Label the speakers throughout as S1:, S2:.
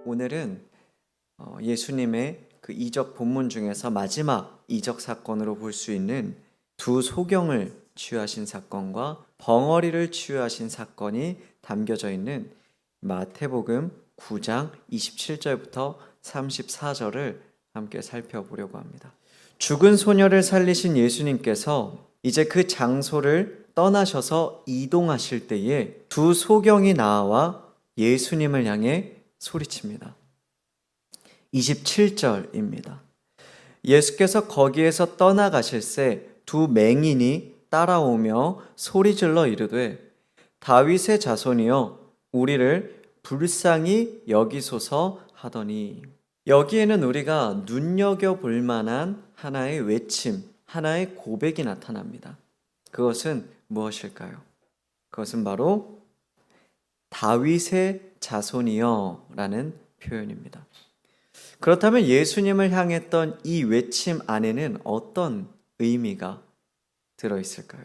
S1: 오늘은 예수님의 그 이적 본문 중에서 마지막 이적 사건으로 볼 수 있는 두 소경을 치유하신 사건과 벙어리를 치유하신 사건이 담겨져 있는 마태복음 9장 27절부터 34절을 함께 살펴보려고 합니다. 죽은 소녀를 살리신 예수님께서 이제 그 장소를 떠나셔서 이동하실 때에 두 소경이 나와 예수님을 향해 소리칩니다. 27절입니다. 예수께서 거기에서 떠나가실새 두 맹인이 따라오며 소리질러 이르되 다윗의 자손이여 우리를 불쌍히 여기소서 하더니, 여기에는 우리가 눈여겨볼 만한 하나의 외침, 하나의 고백이 나타납니다. 그것은 무엇일까요? 그것은 바로 다윗의 자손이여 라는 표현입니다. 그렇다면 예수님을 향했던 이 외침 안에는 어떤 의미가 들어있을까요?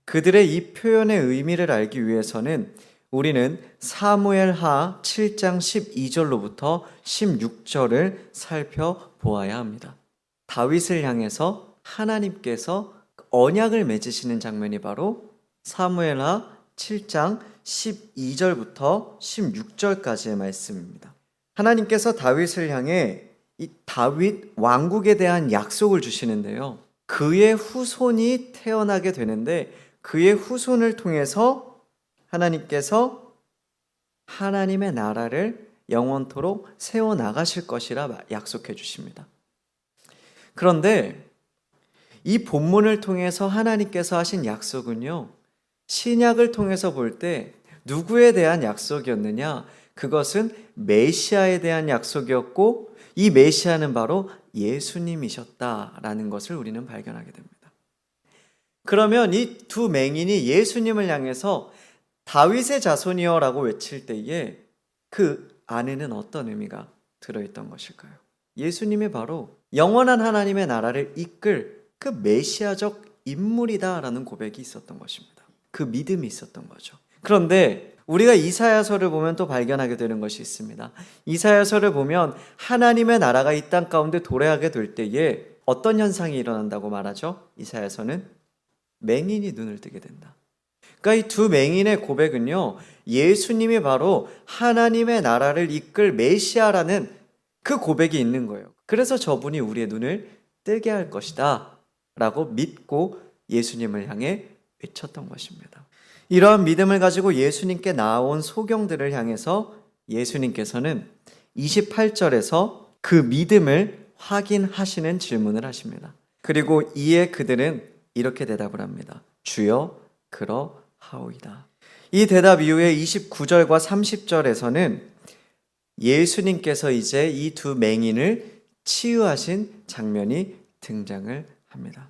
S1: 그들의 이 표현의 의미를 알기 위해서는 우리는 사무엘하 7장 12절로부터 16절을 살펴보아야 합니다. 다윗을 향해서 하나님께서 언약을 맺으시는 장면이 바로 사무엘하 7장 12절부터 16절까지의 말씀입니다. 하나님께서 다윗을 향해 이 다윗 왕국에 대한 약속을 주시는데요. 그의 후손이 태어나게 되는데 그의 후손을 통해서 하나님께서 하나님의 나라를 영원토록 세워나가실 것이라 약속해 주십니다. 그런데 이 본문을 통해서 하나님께서 하신 약속은요, 신약을 통해서 볼 때 누구에 대한 약속이었느냐? 그것은 메시아에 대한 약속이었고 이 메시아는 바로 예수님이셨다라는 것을 우리는 발견하게 됩니다. 그러면 이 두 맹인이 예수님을 향해서 다윗의 자손이여 라고 외칠 때에 그 안에는 어떤 의미가 들어있던 것일까요? 예수님이 바로 영원한 하나님의 나라를 이끌 그 메시아적 인물이다라는 고백이 있었던 것입니다. 그 믿음이 있었던 거죠. 그런데 우리가 이사야서를 보면 또 발견하게 되는 것이 있습니다. 이사야서를 보면 하나님의 나라가 이 땅 가운데 도래하게 될 때에 어떤 현상이 일어난다고 말하죠? 이사야서는 맹인이 눈을 뜨게 된다. 그러니까 이 두 맹인의 고백은요, 예수님이 바로 하나님의 나라를 이끌 메시아라는 그 고백이 있는 거예요. 그래서 저분이 우리의 눈을 뜨게 할 것이다 라고 믿고 예수님을 향해 외쳤던 것입니다. 이러한 믿음을 가지고 예수님께 나온 소경들을 향해서 예수님께서는 28절에서 그 믿음을 확인하시는 질문을 하십니다. 그리고 이에 그들은 이렇게 대답을 합니다. 주여 그러하오이다. 이 대답 이후에 29절과 30절에서는 예수님께서 이제 이 두 맹인을 치유하신 장면이 등장을 합니다.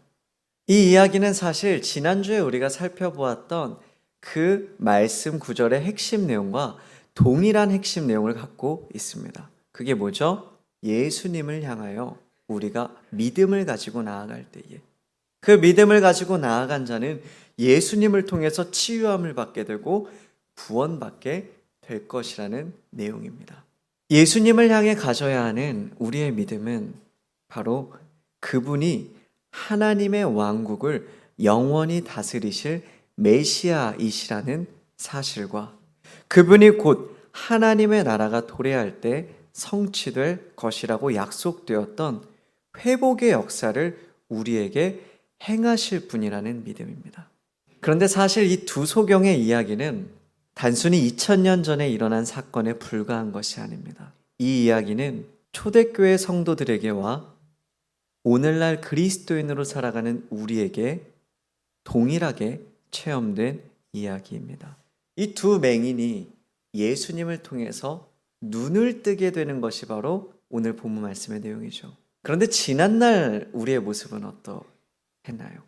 S1: 이 이야기는 사실 지난주에 우리가 살펴보았던 그 말씀 구절의 핵심 내용과 동일한 핵심 내용을 갖고 있습니다. 그게 뭐죠? 예수님을 향하여 우리가 믿음을 가지고 나아갈 때에 그 믿음을 가지고 나아간 자는 예수님을 통해서 치유함을 받게 되고 구원받게 될 것이라는 내용입니다. 예수님을 향해 가져야 하는 우리의 믿음은 바로 그분이 하나님의 왕국을 영원히 다스리실 메시아이시라는 사실과 그분이 곧 하나님의 나라가 도래할 때 성취될 것이라고 약속되었던 회복의 역사를 우리에게 행하실 분이라는 믿음입니다. 그런데 사실 이 두 소경의 이야기는 단순히 2000년 전에 일어난 사건에 불과한 것이 아닙니다. 이 이야기는 초대교회 성도들에게와 오늘날 그리스도인으로 살아가는 우리에게 동일하게 체험된 이야기입니다. 이 두 맹인이 예수님을 통해서 눈을 뜨게 되는 것이 바로 오늘 본문 말씀의 내용이죠. 그런데 지난날 우리의 모습은 어떠했나요?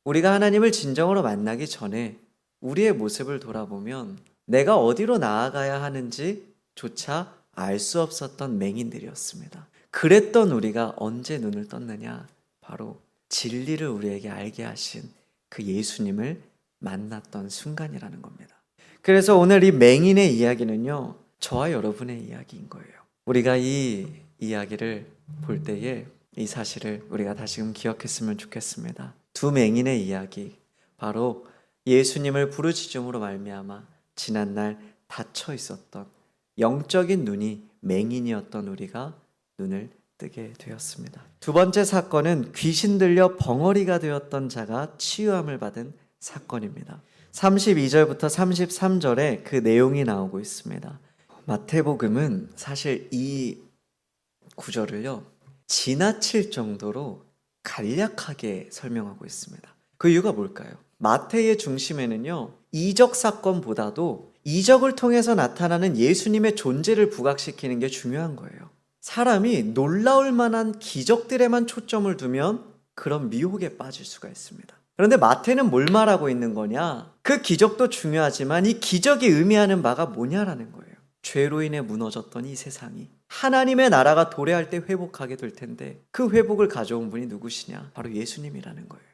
S1: 우리가 하나님을 진정으로 만나기 전에 우리의 모습을 돌아보면 내가 어디로 나아가야 하는지조차 알 수 없었던 맹인들이었습니다. 그랬던 우리가 언제 눈을 떴느냐? 바로 진리를 우리에게 알게 하신 그 예수님을 만났던 순간이라는 겁니다. 그래서 오늘 이 맹인의 이야기는요, 저와 여러분의 이야기인 거예요. 우리가 이 이야기를 볼 때에 이 사실을 우리가 다시금 기억했으면 좋겠습니다. 두 맹인의 이야기, 바로 예수님을 부르짖음으로 말미암아 지난날 닫혀 있었던 영적인 눈이 맹인이었던 우리가 눈을 뜨게 되었습니다. 두 번째 사건은 귀신 들려 벙어리가 되었던 자가 치유함을 받은 사건입니다. 32절부터 33절에 그 내용이 나오고 있습니다. 마태복음은 사실 이 구절을요, 지나칠 정도로 간략하게 설명하고 있습니다. 그 이유가 뭘까요? 마태의 중심에는요, 이적 사건보다도 이적을 통해서 나타나는 예수님의 존재를 부각시키는 게 중요한 거예요. 사람이 놀라울 만한 기적들에만 초점을 두면 그런 미혹에 빠질 수가 있습니다. 그런데 마태는 뭘 말하고 있는 거냐? 그 기적도 중요하지만 이 기적이 의미하는 바가 뭐냐라는 거예요. 죄로 인해 무너졌던 이 세상이 하나님의 나라가 도래할 때 회복하게 될 텐데 그 회복을 가져온 분이 누구시냐? 바로 예수님이라는 거예요.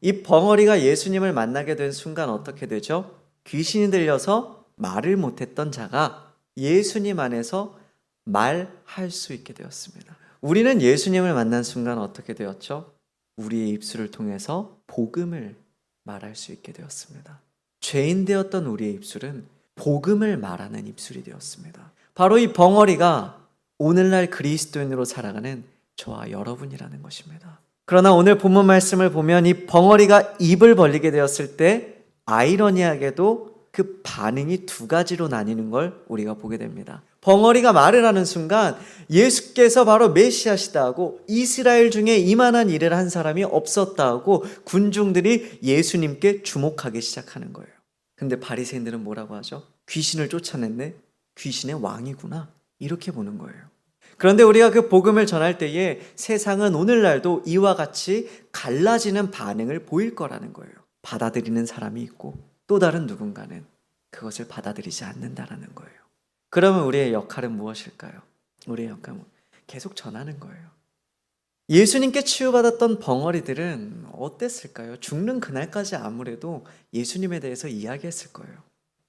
S1: 이 벙어리가 예수님을 만나게 된 순간 어떻게 되죠? 귀신이 들려서 말을 못했던 자가 예수님 안에서 말할 수 있게 되었습니다. 우리는 예수님을 만난 순간 어떻게 되었죠? 우리의 입술을 통해서 복음을 말할 수 있게 되었습니다. 죄인 되었던 우리의 입술은 복음을 말하는 입술이 되었습니다. 바로 이 벙어리가 오늘날 그리스도인으로 살아가는 저와 여러분이라는 것입니다. 그러나 오늘 본문 말씀을 보면 이 벙어리가 입을 벌리게 되었을 때 아이러니하게도 그 반응이 두 가지로 나뉘는 걸 우리가 보게 됩니다. 벙어리가 말을 하는 순간 예수께서 바로 메시아시다 하고 이스라엘 중에 이만한 일을 한 사람이 없었다 하고 군중들이 예수님께 주목하기 시작하는 거예요. 근데 바리새인들은 뭐라고 하죠? 귀신을 쫓아냈네? 귀신의 왕이구나. 이렇게 보는 거예요. 그런데 우리가 그 복음을 전할 때에 세상은 오늘날도 이와 같이 갈라지는 반응을 보일 거라는 거예요. 받아들이는 사람이 있고 또 다른 누군가는 그것을 받아들이지 않는다라는 거예요. 그러면 우리의 역할은 무엇일까요? 우리의 역할은 계속 전하는 거예요. 예수님께 치유받았던 벙어리들은 어땠을까요? 죽는 그날까지 아무래도 예수님에 대해서 이야기했을 거예요.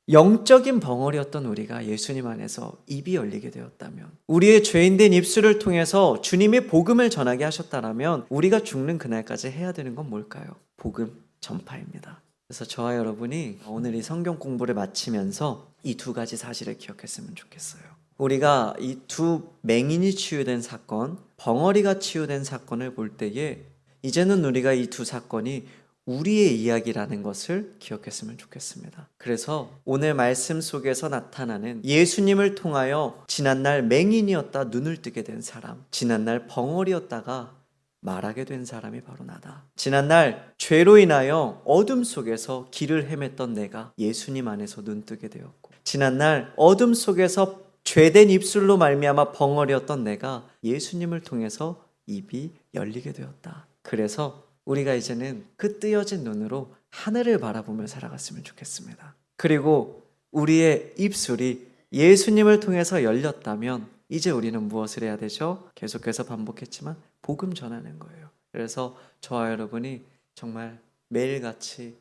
S1: 영적인 벙어리였던 우리가 예수님 안에서 입이 열리게 되었다면, 우리의 죄인된 입술을 통해서 주님이 복음을 전하게 하셨다면 우리가 죽는 그날까지 해야 되는 건 뭘까요? 복음 전파입니다. 그래서 저와 여러분이 오늘 이 성경 공부를 마치면서 이 두 가지 사실을 기억했으면 좋겠어요. 우리가 이 두 맹인이 치유된 사건, 벙어리가 치유된 사건을 볼 때에 이제는 우리가 이 두 사건이 우리의 이야기라는 것을 기억했으면 좋겠습니다. 그래서 오늘 말씀 속에서 나타나는 예수님을 통하여 지난날 맹인이었다 눈을 뜨게 된 사람, 지난날 벙어리였다가 말하게 된 사람이 바로 나다. 지난날 죄로 인하여 어둠 속에서 길을 헤맸던 내가 예수님 안에서 눈뜨게 되었고, 지난날 어둠 속에서 죄된 입술로 말미암아 벙어리였던 내가 예수님을 통해서 입이 열리게 되었다. 그래서 우리가 이제는 그 뜨여진 눈으로 하늘을 바라보며 살아갔으면 좋겠습니다. 그리고 우리의 입술이 예수님을 통해서 열렸다면 이제 우리는 무엇을 해야 되죠? 계속해서 반복했지만 복음 전하는 거예요. 그래서 저와 여러분이 정말 매일같이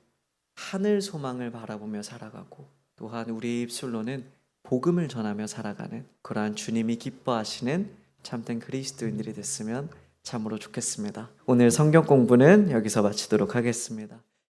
S1: 하늘 소망을 바라보며 살아가고 또한 우리의 입술로는 복음을 전하며 살아가는 그러한 주님이 기뻐하시는 참된 그리스도인들이 됐으면 참으로 좋겠습니다. 오늘 성경 공부는 여기서 마치도록 하겠습니다.